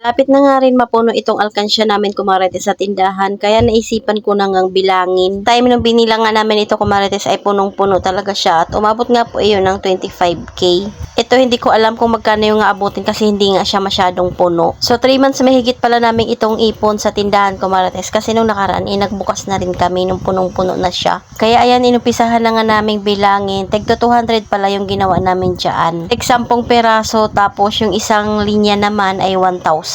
Lapit na nga rin mapuno itong alkansya namin kumarites sa tindahan, kaya naisipan ko na ngang bilangin. Time nung binilang nga namin ito kumarites ay punong-puno talaga siya at umabot nga po iyon ng 25k. Ito hindi ko alam kung magkano yung aabutin kasi hindi nga siya masyadong puno. So 3 months mahigit pala namin itong ipon sa tindahan kumarites kasi nung nakaraan nagbukas na rin kami nung punong-puno na siya. Kaya ayan inumpisahan na nga naming bilangin. Tigto 200 pala yung ginawa namin dyan. Tig 10 peraso tapos yung isang linya naman ay 1,000.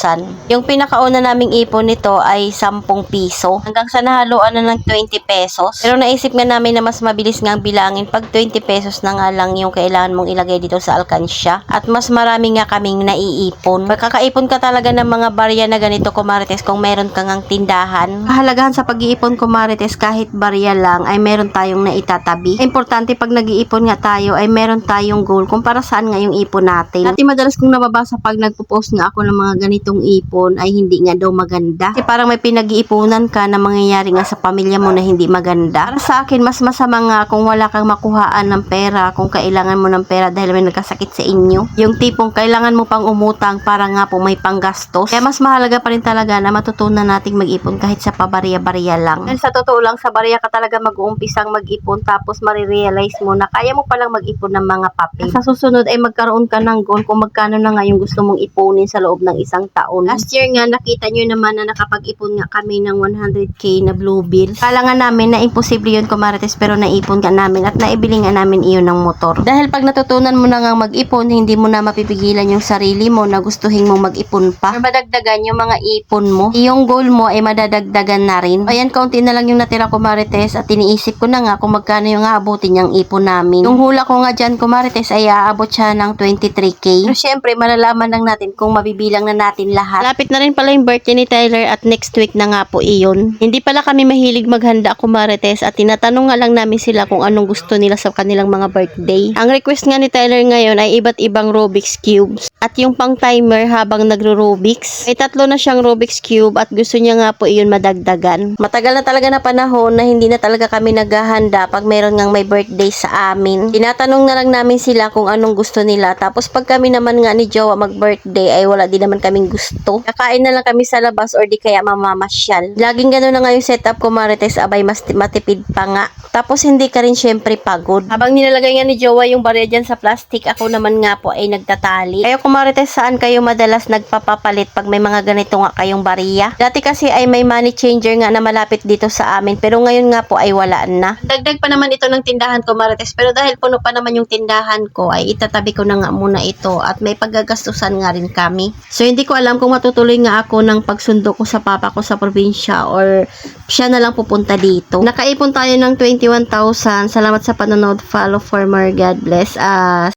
Yung pinakauna naming ipon nito ay 10 piso. Hanggang sa nahaluan na ng 20 pesos. Pero naisip nga namin na mas mabilis nga bilangin pag 20 pesos na nga lang yung kailangan mong ilagay dito sa alkansya. At mas marami nga kaming naiipon. Magkakaipon ka talaga ng mga barya na ganito kumarites kung meron kang ang tindahan. Kahalagahan sa pag-iipon kumarites kahit barya lang ay meron tayong naitatabi. Importante pag nag-iipon nga tayo ay meron tayong goal kung para saan nga yung ipon natin. Dati madalas kong nababasa pag nagpo-post nga ako ng mga ganitong ipon ay hindi nga daw maganda. Kasi parang may pinag-iipunan ka na mangyayari nga sa pamilya mo na hindi maganda. Para sa akin, mas masama nga kung wala kang makuhaan ng pera, kung kailangan mo ng pera dahil may nagkasakit sa inyo. Yung tipong kailangan mo pang umutang para nga po may panggastos. Kaya mas mahalaga pa rin talaga na matutunan nating mag-ipon kahit sa pabarya-barya lang. Dahil sa totoo lang, sa barya ka talaga mag-uumpisang mag-ipon tapos marirealize mo na kaya mo palang mag-ipon ng mga papel. Sa susunod ay magkaroon ka ng goal kung magkano na nga yung gusto mong ipunin sa loob ng isang taon. Last year nga, nakita nyo naman na nakapag-ipon nga kami ng 100k na blue bill. Kala nga namin na imposible yun kumarites pero naipon ka namin at naibili nga namin iyon ng motor. Dahil pag natutunan mo na nga mag-ipon, hindi mo na mapipigilan yung sarili mo na gustuhin mong mag-ipon pa. Or madagdagan yung mga ipon mo. Yung goal mo ay madadagdagan na rin. Ayan, kaunti na lang yung natira kumarites at iniisip ko na nga kung magkano yung aabutin niyang ipon namin. Yung hula ko nga dyan kumarites ay aabot siya ng 23k. Pero syempre, malalaman lang natin kung mabibilang na natin lahat. Lapit na rin pala yung birthday ni Tyler at next week na nga po iyon. Hindi pala kami mahilig maghanda kumarites at tinatanong nga lang namin sila kung anong gusto nila sa kanilang mga birthday. Ang request nga ni Tyler ngayon ay iba't ibang Rubik's Cubes at yung pang timer habang nagro-Rubik's. May 3 na siyang Rubik's Cube at gusto niya nga po iyon madagdagan. Matagal na talaga na panahon na hindi na talaga kami naghahanda pag meron ngang may birthday sa amin. Tinatanong na lang namin sila kung anong gusto nila tapos pag kami naman nga ni Jowa mag-birthday ay wala din naman kaming gusto. Kakain na lang kami sa labas or di kaya mamamasyal. Laging gano'n na nga yung setup ko marites, abay mas matipid pa nga. Tapos hindi ka rin syempre pagod. Habang nilalagay nga ni Jowa yung barya dyan sa plastic, ako naman nga po ay nagtatali. Kayo kumarites, saan kayo madalas nagpapapalit pag may mga ganito nga kayong barya? Dati kasi ay may money changer nga na malapit dito sa amin pero ngayon nga po ay wala na. Dagdag pa naman ito ng tindahan ko marites pero dahil puno pa naman yung tindahan ko ay itatabi ko na nga muna ito at may paggagastusan nga rin kami. So hindi ko alam kung matutuloy nga ako ng pagsundo ko sa papa ko sa probinsya or siya na lang pupunta dito. Nakaipon tayo ng 21,000. Salamat sa panonood. Follow for more. God bless us.